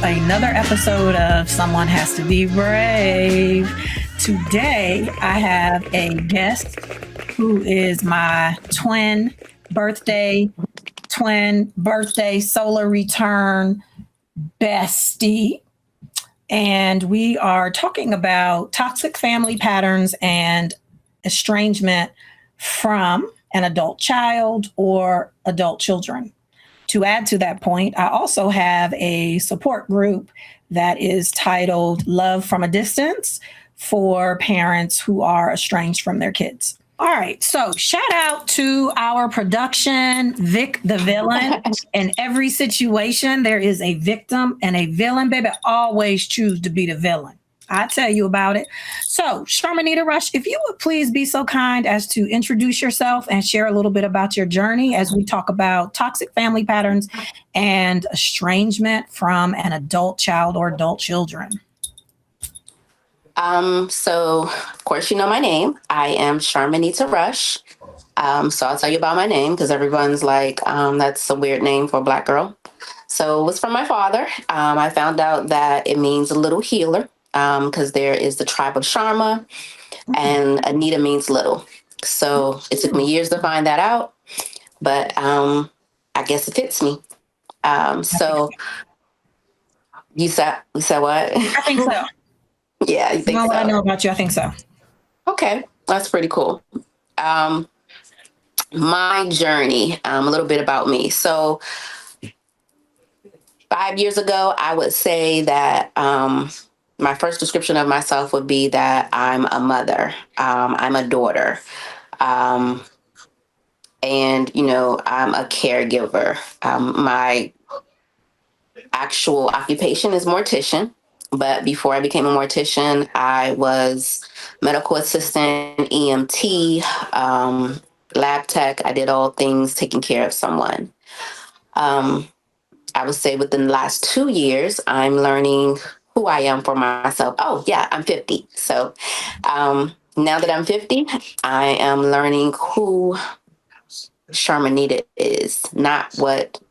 Another episode of Someone Has to Be Brave. Today, I have a guest who is my twin birthday solar return bestie. And we are talking about toxic family patterns and estrangement from an adult child or adult children. To add to that point, I also have a support group that is titled Love from a Distance for parents who are estranged from their kids. All right, so shout out to our production, Vic the villain. In every situation, there is a victim and a villain. Baby, always choose to be the villain. I'll tell you about it. So, Sharmanita Rush, if you would please be so kind as to introduce yourself and share a little bit about your journey as we talk about toxic family patterns and estrangement from an adult child or adult children. So, of course, you know my name. I am Sharmanita Rush. So I'll tell you about my name because everyone's like, that's a weird name for a Black girl. So it was from my father. I found out that it means a little healer. Because there is the tribe of Sharma and Anita means little. So it took me years to find that out, but I guess it fits me. So you said what? I think so. Yeah, you think so? What I know about you, I think so. Okay, that's pretty cool. My journey, a little bit about me. So 5 years ago, I would say that my first description of myself would be that I'm a mother. I'm a daughter. And, I'm a caregiver. My actual occupation is mortician. But before I became a mortician, I was medical assistant, EMT, lab tech. I did all things taking care of someone. I would say within the last 2 years, I'm learning who I am for myself. Oh, yeah, I'm 50. So now that I'm 50, I am learning who Sharmanita is, not what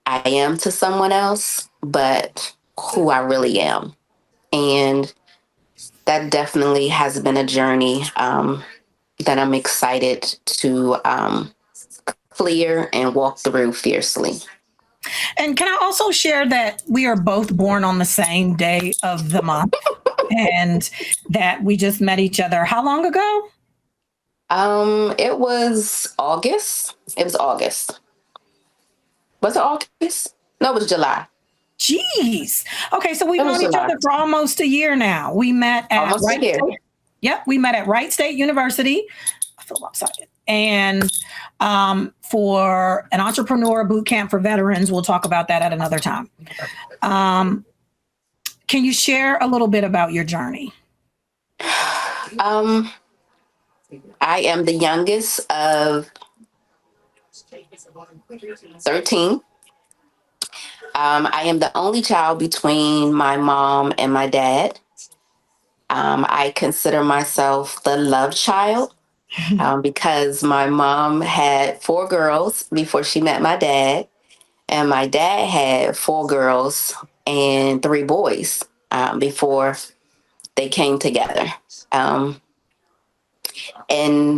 I am to someone else, but who I really am. And that definitely has been a journey that I'm excited to clear and walk through fiercely. And can I also share that we are both born on the same day of the month and that we just met each other how long ago? It was August. It was August. Was it August? No, it was July. Jeez. Okay, so we've known each other for almost a year now. We met at Wright State. Yep, we met at Wright State University. I feel lopsided. And for an entrepreneur boot camp for veterans, we'll talk about that at another time. Can you share a little bit about your journey? I am the youngest of 13. I am the only child between my mom and my dad. I consider myself the love child. Because my mom had 4 girls before she met my dad, and my dad had 4 girls and 3 boys before they came together. And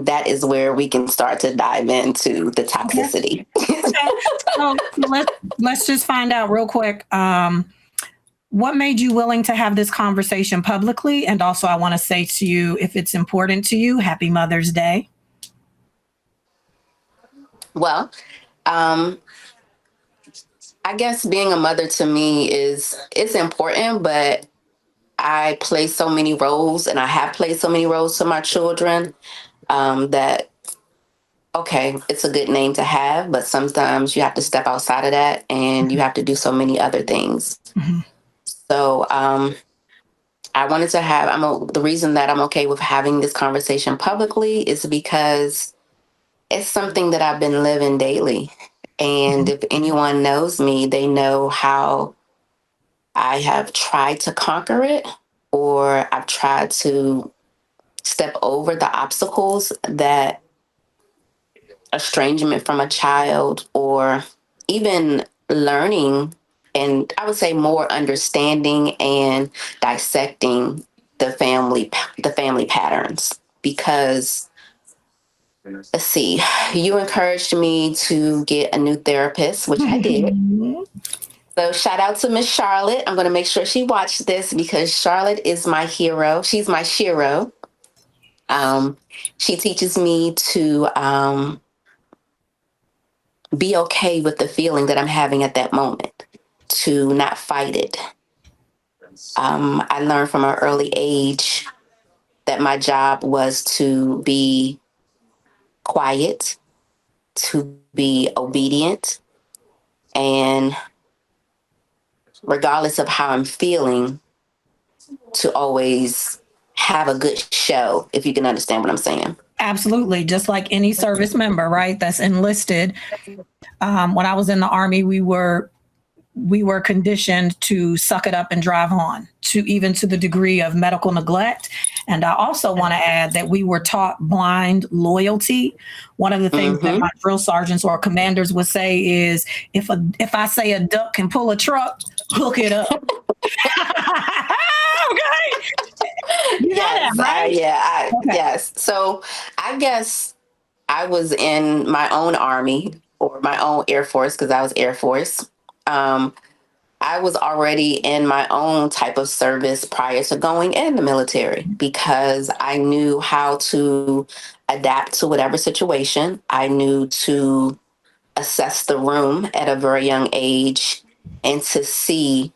that is where we can start to dive into the toxicity. Okay. So let's just find out real quick. What made you willing to have this conversation publicly? And also, I want to say to you, if it's important to you, Happy Mother's Day. Well, I guess being a mother to me it's important, but I play so many roles and I have played so many roles to my children that, okay, it's a good name to have, but sometimes you have to step outside of that and you have to do so many other things. Mm-hmm. So I wanted to have, the reason that I'm okay with having this conversation publicly is because it's something that I've been living daily. And if anyone knows me, they know how I have tried to conquer it, or I've tried to step over the obstacles that estrangement from a child, or even learning, and I would say more understanding and dissecting the family patterns. Because let's see, you encouraged me to get a new therapist, which I did. So shout out to Miss Charlotte. I'm going to make sure she watched this because Charlotte is my hero. She's my shiro. Um, she teaches me to be okay with the feeling that I'm having at that moment, to not fight it. I learned from an early age that my job was to be quiet, to be obedient, and regardless of how I'm feeling, to always have a good show, if you can understand what I'm saying. Absolutely. Just like any service member, right? That's enlisted. When I was in the Army, we were conditioned to suck it up and drive on, to even to the degree of medical neglect. And I also want to add that we were taught blind loyalty. One of the things that Mm-hmm. my drill sergeants or commanders would say is, if I say a duck can pull a truck, hook it up. Okay, you know that, Yes, right? Okay. yes. So I guess I was in my own army or my own Air Force because I was Air Force. Um, I was already in my own type of service prior to going in the military because I knew how to adapt to whatever situation. I knew to assess the room at a very young age and to see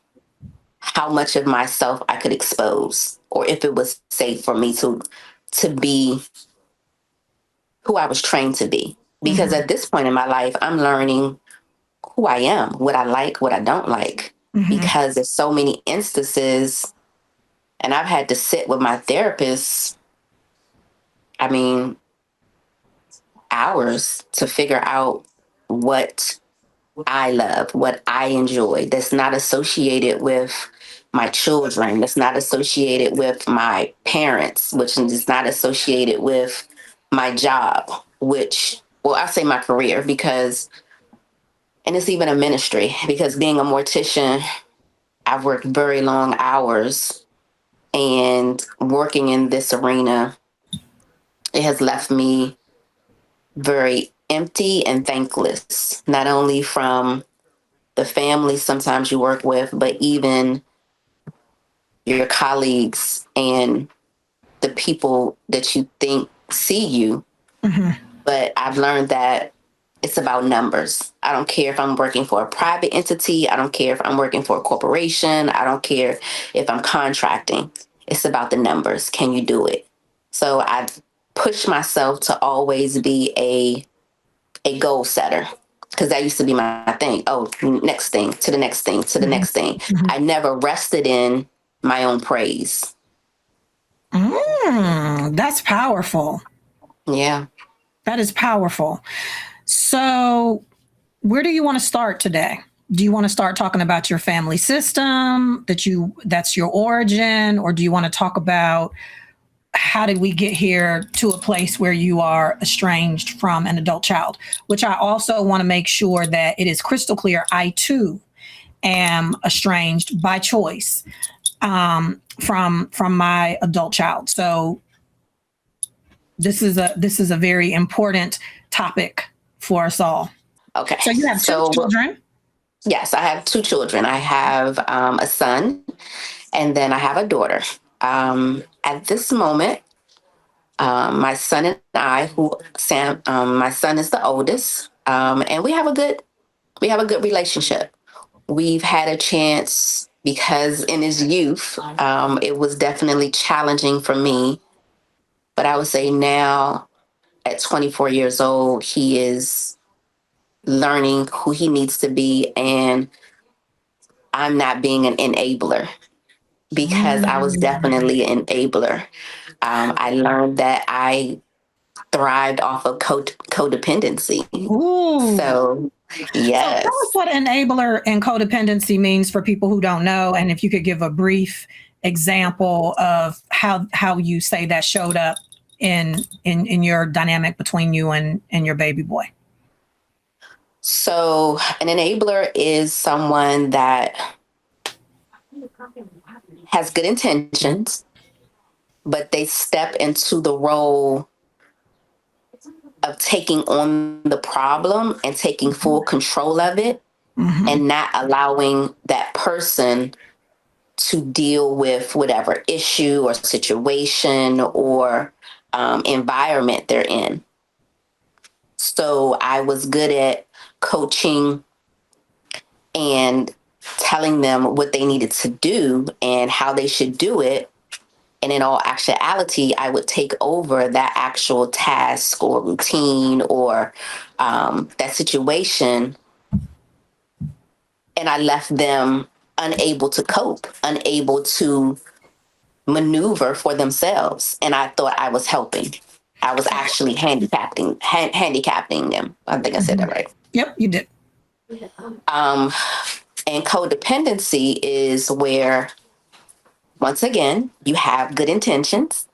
how much of myself I could expose, or if it was safe for me to be who I was trained to be. Because Mm-hmm. at this point in my life, I'm learning who I am, what I like, what I don't like. Mm-hmm. Because there's so many instances, and I've had to sit with my therapist, I mean, hours to figure out what I love, what I enjoy, that's not associated with my children, that's not associated with my parents, which is not associated with my job, which, well, I say my career because, and it's even a ministry because being a mortician, I've worked very long hours, and working in this arena, it has left me very empty and thankless, not only from the family sometimes you work with, but even your colleagues and the people that you think see you. Mm-hmm. But I've learned that it's about numbers. I don't care if I'm working for a private entity. I don't care if I'm working for a corporation. I don't care if I'm contracting. It's about the numbers. Can you do it? So I push myself to always be a goal setter because that used to be my thing. Oh, next thing to the next thing to the next thing. Mm-hmm. I never rested in my own praise. That's powerful. Yeah. That is powerful. So, where do you want to start today? Do you want to start talking about your family system that's your origin, or do you want to talk about how did we get here to a place where you are estranged from an adult child? Which I also want to make sure that it is crystal clear. I too am estranged by choice from my adult child. So this is a very important topic for us all. Okay. So you have two So, children. yes, I have two children. I have a son and then I have a daughter. At this moment, my son and I, my son is the oldest, and we have a good relationship. We've had a chance because in his youth, it was definitely challenging for me. But I would say now, at 24 years old, he is learning who he needs to be, and I'm not being an enabler because I was Mm. definitely an enabler. I learned that I thrived off of codependency. Ooh. So, So tell us yes. what enabler and codependency means for people who don't know, and if you could give a brief example of how you say that showed up in your dynamic between you and your baby boy. So, an enabler is someone that has good intentions, but they step into the role of taking on the problem and taking full control of it, and not allowing that person to deal with whatever issue or situation or environment they're in. So I was good at coaching and telling them what they needed to do and how they should do it. And in all actuality, I would take over that actual task or routine or that situation. And I left them unable to cope, unable to maneuver for themselves. And I thought I was helping. I was actually handicapping them. I think I said that right. Yep, you did. And codependency is where, once again, you have good intentions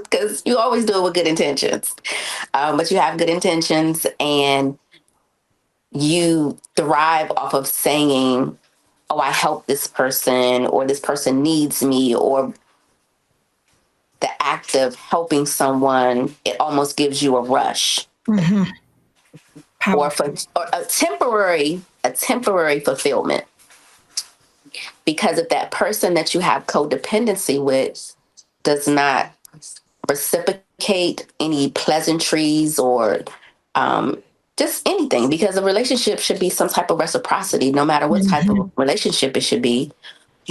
because you always do it with good intentions. But you have good intentions and you thrive off of saying, oh, I help this person or this person needs me, or the act of helping someone, it almost gives you a rush. Or a temporary fulfillment. Because if that person that you have codependency with does not reciprocate any pleasantries or just anything, because a relationship should be some type of reciprocity, no matter what type of relationship it should be.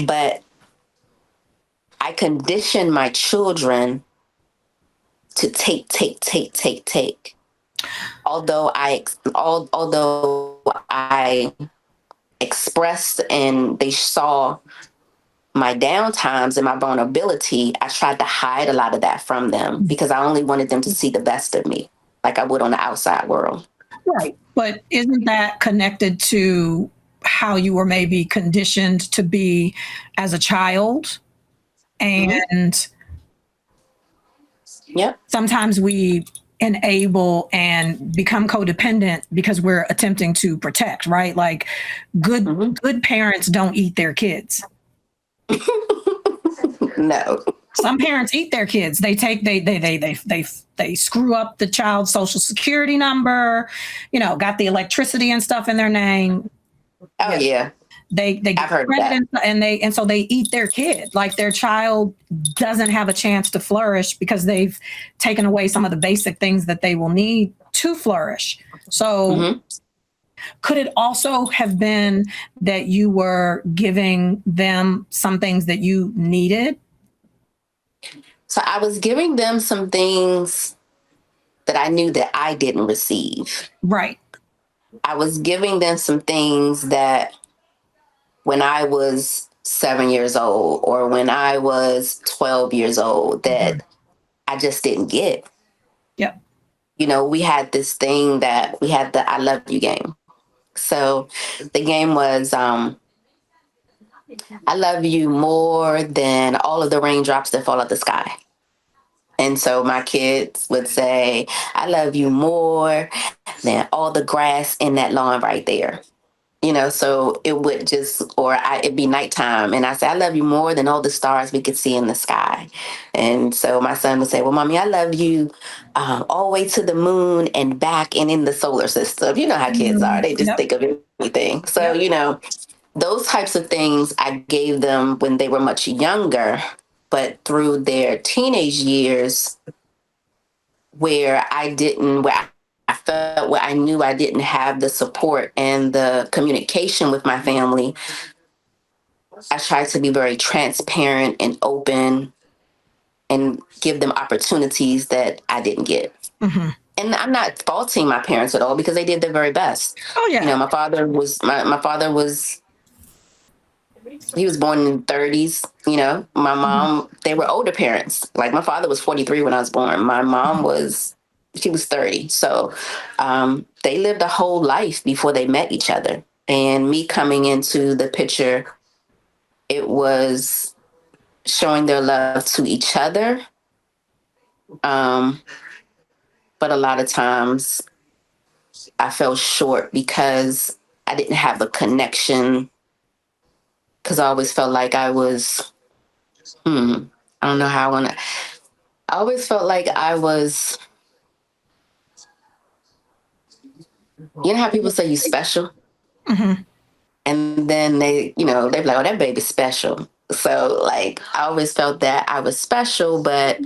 But I condition my children to take. Although I expressed and they saw my downtimes and my vulnerability, I tried to hide a lot of that from them because I only wanted them to see the best of me, like I would on the outside world. Right. But isn't that connected to how you were maybe conditioned to be as a child? And Yep. sometimes we enable and become codependent because we're attempting to protect, right? Like good parents don't eat their kids. No. Some parents eat their kids. They screw up the child's social security number, got the electricity and stuff in their name. Oh yeah. They get credit and so they eat their kid. Like their child doesn't have a chance to flourish because they've taken away some of the basic things that they will need to flourish. So could it also have been that you were giving them some things that you needed? So I was giving them some things that I knew that I didn't receive. Right. I was giving them some things that when I was 7 years old or when I was 12 years old that I just didn't get. Yep. We had this thing that we had the I love you game. So the game was I love you more than all of the raindrops that fall out the sky. And so my kids would say, I love you more than all the grass in that lawn right there. So it would it'd be nighttime. And I say, I love you more than all the stars we could see in the sky. And so my son would say, well, Mommy, I love you all the way to the moon and back and in the solar system. You know how kids are. They just think of everything. So, those types of things I gave them when they were much younger. But through their teenage years where I felt where I knew I didn't have the support and the communication with my family, I tried to be very transparent and open and give them opportunities that I didn't get. And I'm not faulting my parents at all because they did their very best. Oh yeah. My father was he was born in the 30s. My mom, they were older parents. Like my father was 43 when I was born. My mom was she was 30. So they lived a whole life before they met each other. And me coming into the picture, it was showing their love to each other. Um, but a lot of times I fell short because I didn't have a connection, because I always felt like I was, I don't know how I want to, I always felt like I was, you know how people say you special? Mm-hmm. And then they're like, oh, that baby's special. So like, I always felt that I was special, but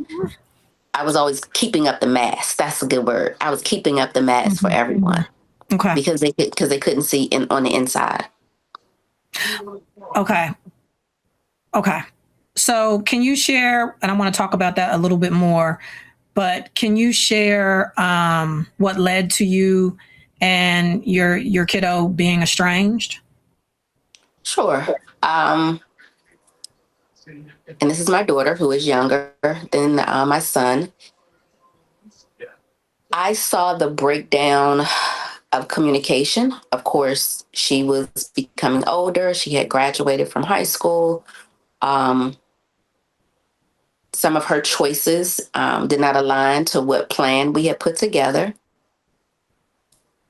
I was always keeping up the mask. That's a good word. I was keeping up the mask for everyone Okay. because they couldn't see on the inside. Okay. Okay. So, can you share? And I want to talk about that a little bit more. But can you share what led to you and your kiddo being estranged? Sure. Um, and this is my daughter, who is younger than my son. I saw the breakdown of communication. Of course, she was becoming older. She had graduated from high school. Um, some of her choices did not align to what plan we had put together.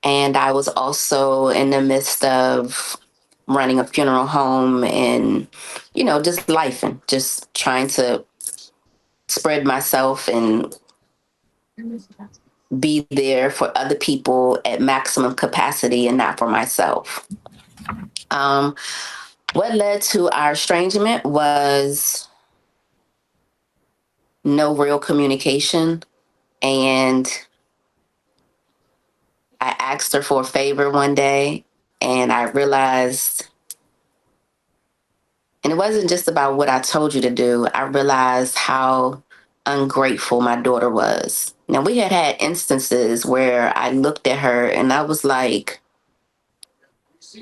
And I was also in the midst of running a funeral home and, just life and just trying to spread myself and be there for other people at maximum capacity and not for myself. Um, what led to our estrangement was no real communication. And I asked her for a favor one day, and I realized, and it wasn't just about what I told you to do, I realized how ungrateful my daughter was. Now, we had instances where I looked at her and I was like,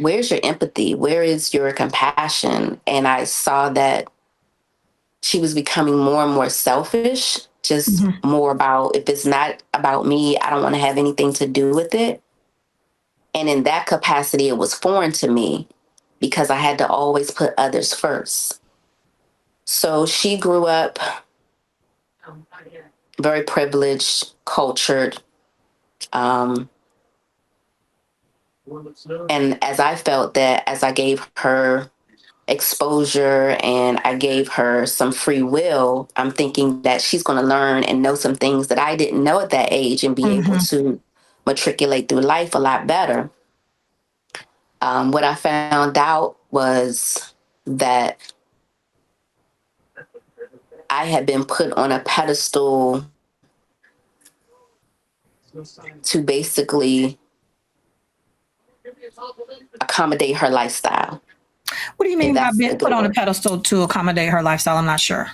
where's your empathy? Where is your compassion? And I saw that she was becoming more and more selfish, just Mm-hmm. more about, if it's not about me, I don't want to have anything to do with it. And in that capacity, it was foreign to me because I had to always put others first. So she grew up very privileged, cultured. Um, and as I felt that, as I gave her exposure and I gave her some free will, I'm thinking that she's going to learn and know some things that I didn't know at that age and be able Mm-hmm. to matriculate through life a lot better. What I found out was that I had been put on a pedestal to basically accommodate her lifestyle. What do you If mean by that's a being put good on a word. pedestal to accommodate her lifestyle? I'm not sure.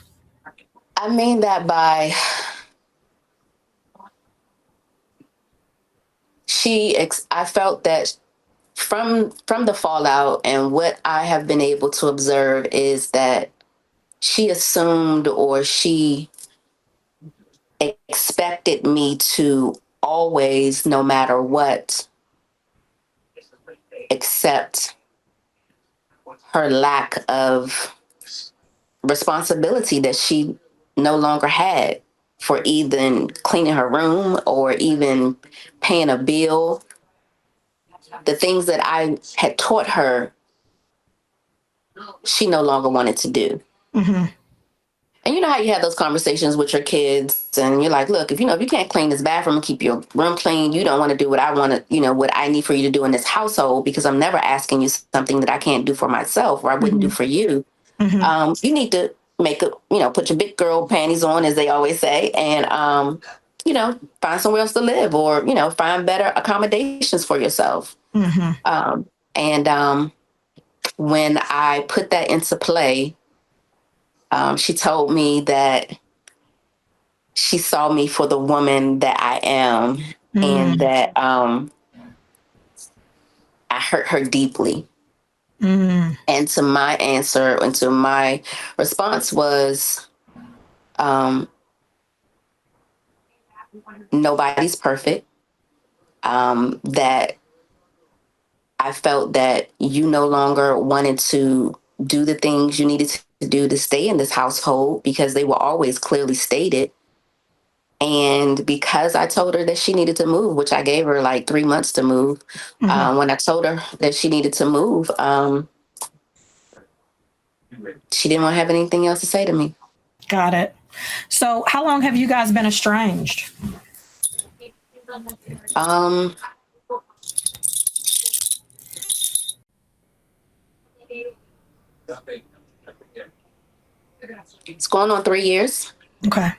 I mean that by I felt that from the fallout and what I have been able to observe is that she assumed or she expected me to always, no matter what, accept her lack of responsibility that she no longer had for even cleaning her room or even paying a bill. The things that I had taught her, she no longer wanted to do. Mm-hmm. And you know how you have those conversations with your kids and you're like, look, if you can't clean this bathroom and keep your room clean, you don't want to do what I want to, what I need for you to do in this household, because I'm never asking you something that I can't do for myself or I wouldn't do Mm-hmm. for you. Mm-hmm. You need to put your big girl panties on, as they always say, and, find somewhere else to live or, find better accommodations for yourself. Mm-hmm. And when I put that into play, she told me that she saw me for the woman that I am and Mm-hmm. that I hurt her deeply. Mm-hmm. And to my answer and to my response was, um, nobody's perfect. That I felt that you no longer wanted to do the things you needed to do to stay in this household because they were always clearly stated. And because I told her that she needed to move, which I gave her like 3 months to move, when I told her that she needed to move, she didn't want to have anything else to say to me. Got it. So, how long have you guys been estranged? Um, it's going on 3 years. Okay.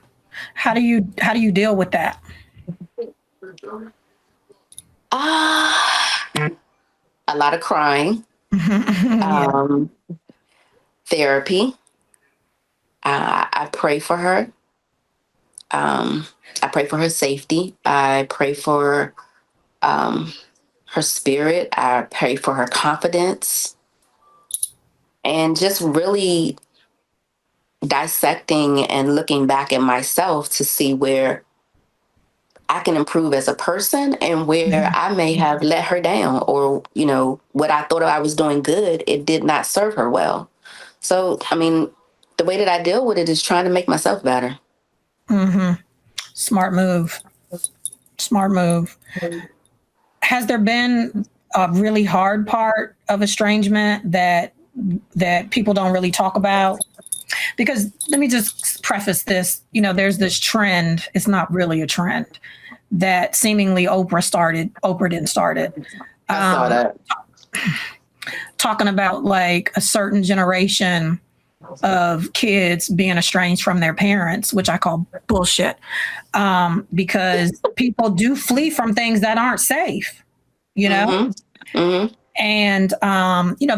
How do you deal with that? A lot of crying, Yeah. therapy. I pray for her. I pray for her safety. I pray for her spirit. I pray for her confidence, and just really dissecting and looking back at myself to see where I can improve as a person and where I may have let her down, or, what I thought I was doing good, it did not serve her well. So, I mean, the way that I deal with it is trying to make myself better. Smart move. Smart move. Has there been a really hard part of estrangement that people don't really talk about? Because let me just preface this, there's this trend, it's not really a trend, that seemingly Oprah didn't start it. I saw that. Talking about like a certain generation of kids being estranged from their parents, which I call bullshit, because people do flee from things that aren't safe, you know? Mm-hmm. Mm-hmm. And,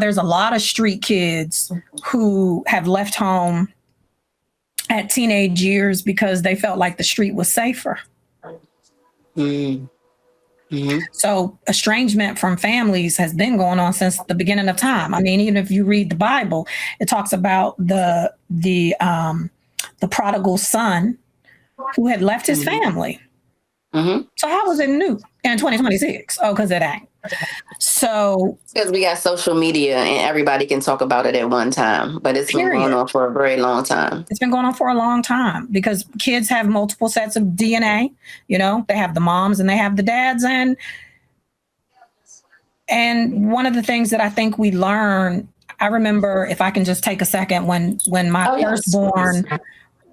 there's a lot of street kids who have left home at teenage years because they felt like the street was safer. Mm-hmm. So estrangement from families has been going on since the beginning of time. I mean, even if you read the Bible, it talks about the prodigal son who had left his family. Mm-hmm. So how was it new in 2026? Oh, because it ain't. So because we got social media and everybody can talk about it at one time, but it's been going on for a very long time. It's been going on for a long time because kids have multiple sets of DNA. They have the moms and they have the dads, and one of the things that I think we learn, I remember, if I can just take a second, when my firstborn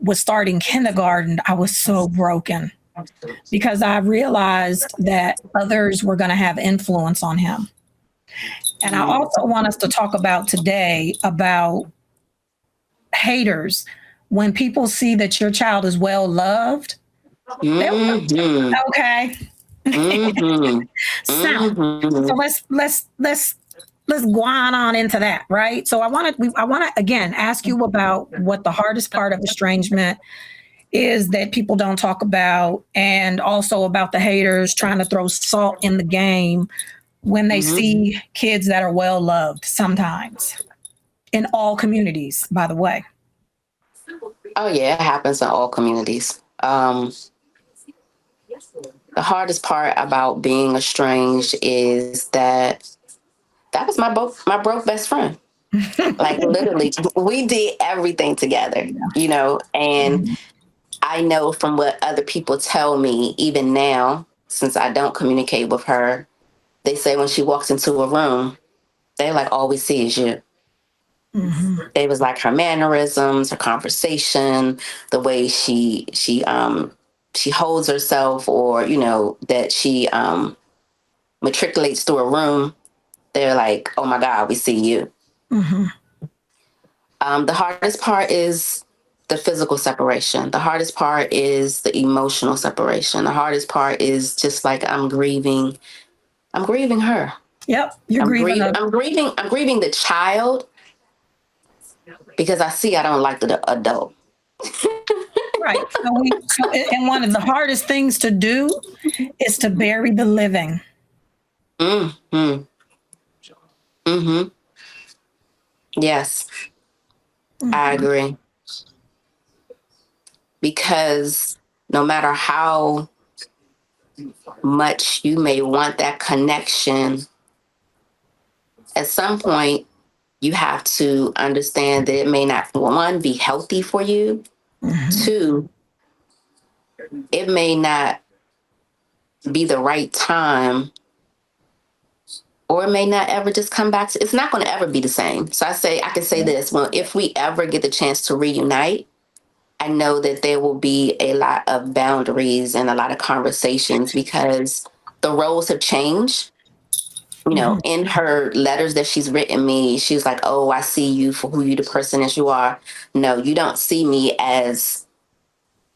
was starting kindergarten, I was so broken because I realized that others were going to have influence on him. And I also want us to talk about today about haters. When people see that your child is well loved, okay. So let's go on into that, right? So I want to again ask you about what the hardest part of estrangement is that people don't talk about, and also about the haters trying to throw salt in the game when they see kids that are well loved, sometimes in all communities, by the way. Oh yeah, it happens in all communities. The hardest part about being estranged is that was my broke best friend. Like literally, we did everything together, and I know from what other people tell me, even now, since I don't communicate with her, they say when she walks into a room, they like, all we see is you. It was like her mannerisms, her conversation, the way she holds herself, or that she matriculates through a room. They're like, oh my God, we see you. The hardest part is the physical separation. The hardest part is the emotional separation. The hardest part is just like I'm grieving her. Yep, you're grieving. I'm grieving the child because I don't like the adult. Right. And one of the hardest things to do is to bury the living. Mm-hmm. Mm-hmm. Yes, I agree. Because no matter how much you may want that connection, at some point you have to understand that it may not, one, be healthy for you. Two, it may not be the right time, or it may not ever just come back to, it's not going to ever be the same. So I can say this, well, if we ever get the chance to reunite, I know that there will be a lot of boundaries and a lot of conversations because the roles have changed. You know, in her letters that she's written me, she's like, oh, I see you for who you, the person as you are. No, you don't see me as,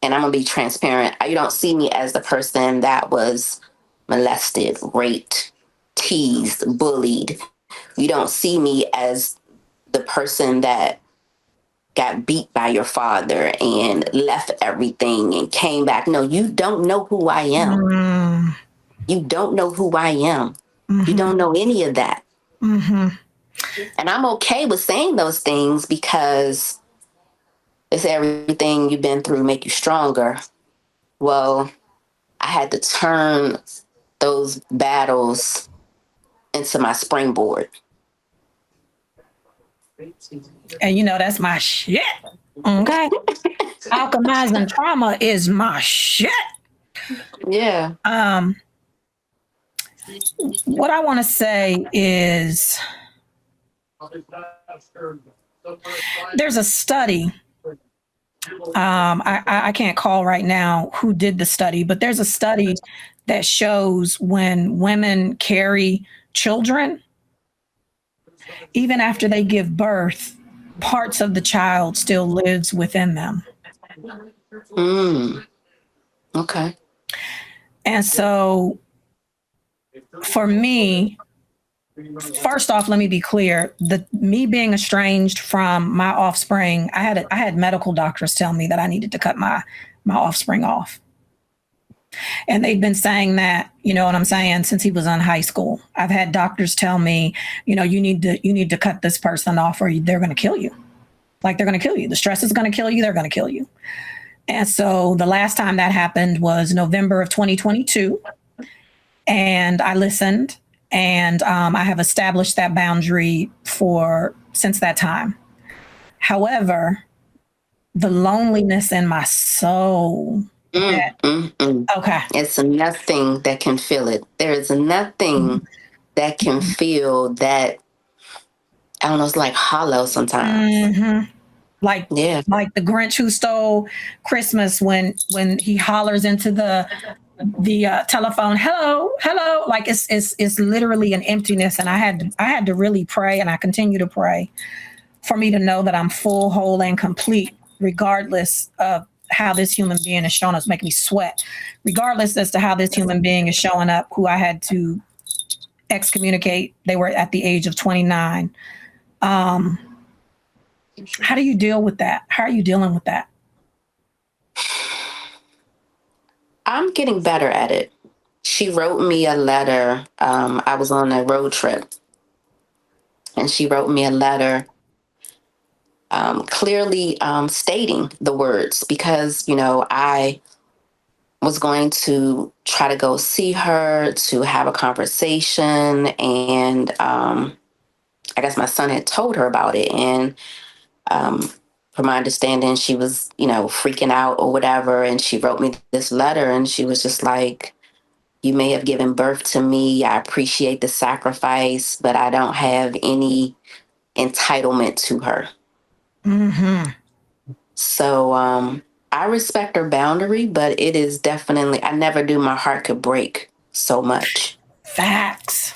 and I'm going to be transparent, you don't see me as the person that was molested, raped, teased, bullied. You don't see me as the person that got beat by your father and left everything and came back. No, you don't know who I am. You don't know who I am. You don't know any of that. And I'm okay with saying those things because it's everything you've been through make you stronger. Well, I had to turn those battles into my springboard. And you know, that's my shit. Okay. Alchemizing trauma is my shit. Yeah. What I want to say is there's a study. I can't call right now who did the study, but there's a study that shows when women carry children, even after they give birth, parts of the child still lives within them. Okay. And so for me, first off, let me be clear. Me being estranged from my offspring, I had medical doctors tell me that I needed to cut my offspring off. And they've been saying that, you know what I'm saying, since he was in high school. I've had doctors tell me, you know, you need to cut this person off or they're going to kill you. Like, they're going to kill you. The stress is going to kill you. They're going to kill you. And so the last time that happened was November of 2022. And I listened, and I have established that boundary since that time. However, the loneliness in my soul. Okay. It's nothing that can feel it. There is nothing that can feel that. I don't know. It's like hollow sometimes. Like the Grinch who stole Christmas when he hollers into the telephone, hello, like it's literally an emptiness. And I had to really pray, and I continue to pray for me to know that I'm full, whole, and complete, regardless of how this human being is showing up. It's making me sweat, regardless as to how this human being is showing up, who I had to excommunicate. They were at the age of 29. How do you deal with that? How are you dealing with that? I'm getting better at it. She wrote me a letter. I was on a road trip, and she wrote me a letter clearly stating the words, because, you know, I was going to try to go see her to have a conversation. And I guess my son had told her about it. And from my understanding, she was, you know, freaking out or whatever. And she wrote me this letter, and she was just like, you may have given birth to me. I appreciate the sacrifice, but I don't have any entitlement to her. So I respect her boundary, but it is definitely, I never knew my heart could break so much. Facts.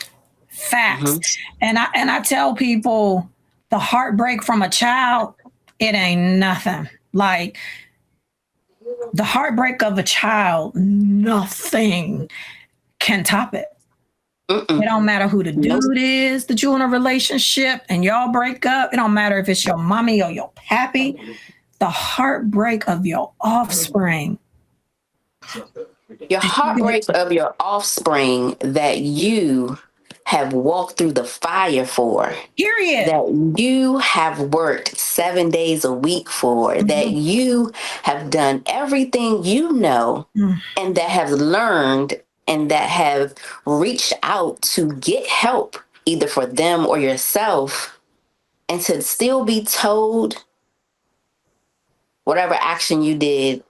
And I tell people, the heartbreak from a child, it ain't nothing. Like, the heartbreak of a child, nothing can top it. It don't matter who the dude is that you're in a relationship and y'all break up. It don't matter if it's your mommy or your pappy. The heartbreak of your offspring. Your heartbreak of your offspring that you have walked through the fire for. Period. That you have worked 7 days a week for. That you have done everything you know and that have learned and that have reached out to get help, either for them or yourself, and to still be told whatever action you did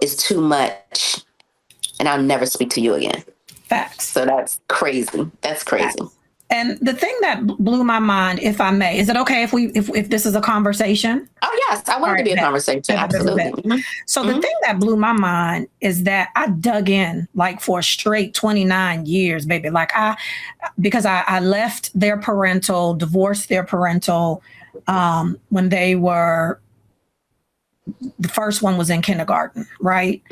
is too much and I'll never speak to you again. Facts. So that's crazy. That's crazy. Facts. And the thing that blew my mind, if I may, is it okay if this is a conversation? Oh yes, I want it to be a conversation. Absolutely. So the thing that blew my mind is that I dug in like for a straight 29 years, baby. Like because I left their parental, divorced their parental when they were, the first one was in kindergarten, right?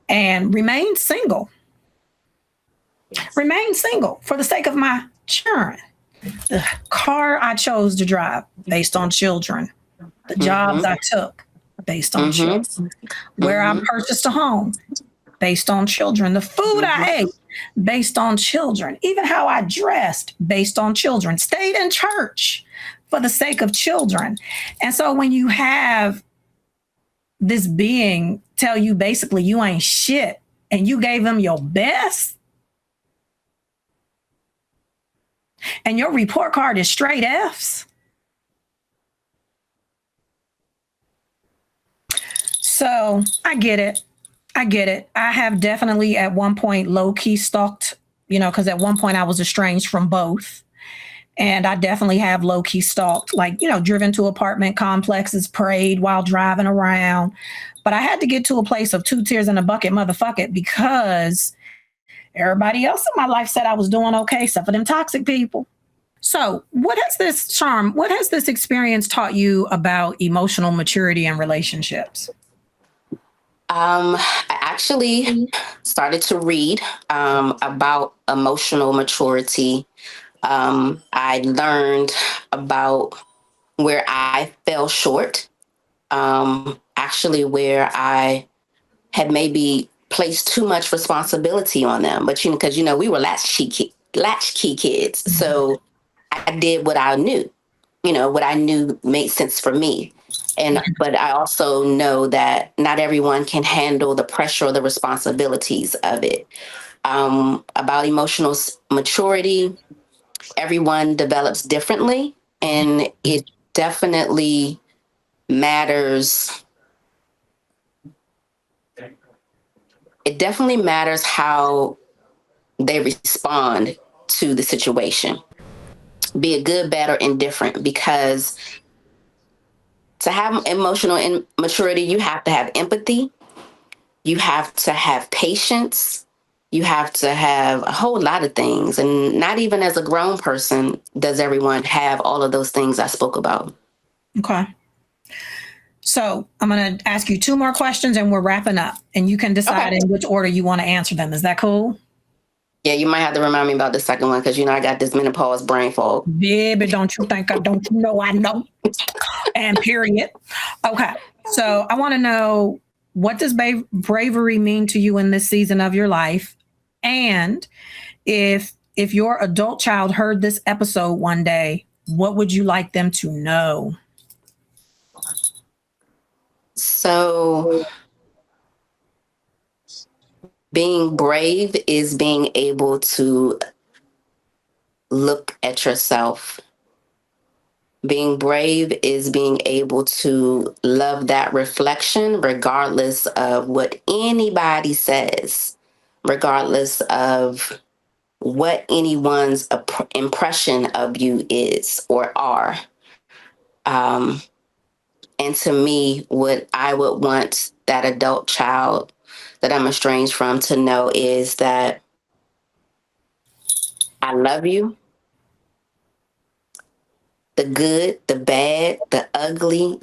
And remained single for the sake of my children. The car I chose to drive based on children. The jobs I took based on children. Where I purchased a home based on children. The food I ate based on children. Even how I dressed based on children. Stayed in church for the sake of children. And so when you have this being tell you basically you ain't shit and you gave them your best, and your report card is straight F's. So I get it. I have definitely at one point low-key stalked, because at one point I was estranged from both. And I definitely have low-key stalked, like, driven to apartment complexes, prayed while driving around. But I had to get to a place of 2 tears in a bucket, motherfuck it, because everybody else in my life said I was doing okay, except for them toxic people. So what has this experience taught you about emotional maturity and relationships? I actually started to read about emotional maturity. I learned about where I fell short, actually where I had maybe placed too much responsibility on them. But because we were latchkey kids, so I did what I knew. What I knew made sense for me. But I also know that not everyone can handle the pressure or the responsibilities of it. About emotional maturity, everyone develops differently, and it definitely matters. It definitely matters how they respond to the situation, be it good, bad, or indifferent, because to have emotional maturity, you have to have empathy, you have to have patience, you have to have a whole lot of things. And not even as a grown person does everyone have all of those things I spoke about. Okay. So I'm going to ask you 2 more questions and we're wrapping up, and you can decide in which order you want to answer them. Is that cool? Yeah, you might have to remind me about the second one, because I got this menopause brain fog. Baby, don't you think I don't know? I know. And period. Okay. So I want to know, what does bravery mean to you in this season of your life? And if your adult child heard this episode one day, what would you like them to know? So being brave is being able to look at yourself. Being brave is being able to love that reflection, regardless of what anybody says, regardless of what anyone's impression of you is or are. And to me, what I would want that adult child that I'm estranged from to know is that I love you. The good, the bad, the ugly.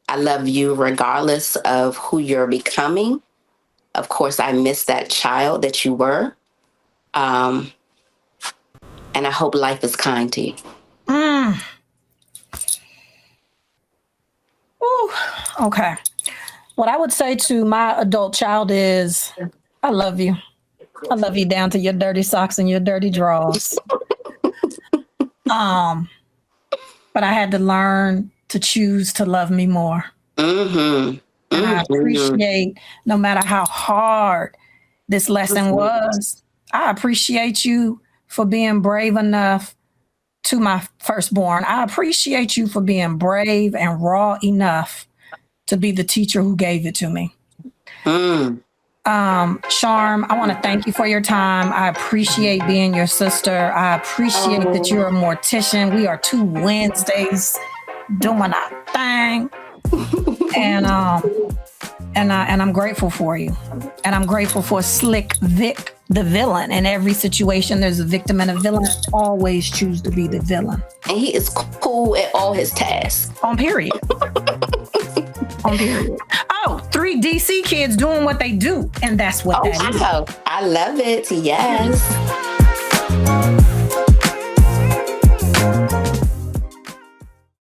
I love you regardless of who you're becoming. Of course, I miss that child that you were. And I hope life is kind to you. Ooh, okay. What I would say to my adult child is, I love you. I love you down to your dirty socks and your dirty drawers. But I had to learn to choose to love me more. And I appreciate, no matter how hard this lesson was. I appreciate you for being brave enough to my firstborn. I appreciate you for being brave and raw enough to be the teacher who gave it to me. Charm, I want to thank you for your time. I appreciate being your sister. I appreciate that you're a mortician. We are 2 Wednesdays doing our thing. And I'm grateful for you. And I'm grateful for Slick Vic, the villain. In every situation, there's a victim and a villain. Always choose to be the villain. And he is cool at all his tasks. On period. On period. Oh, 3 DC kids doing what they do. And that's what that is. I love it. Yes.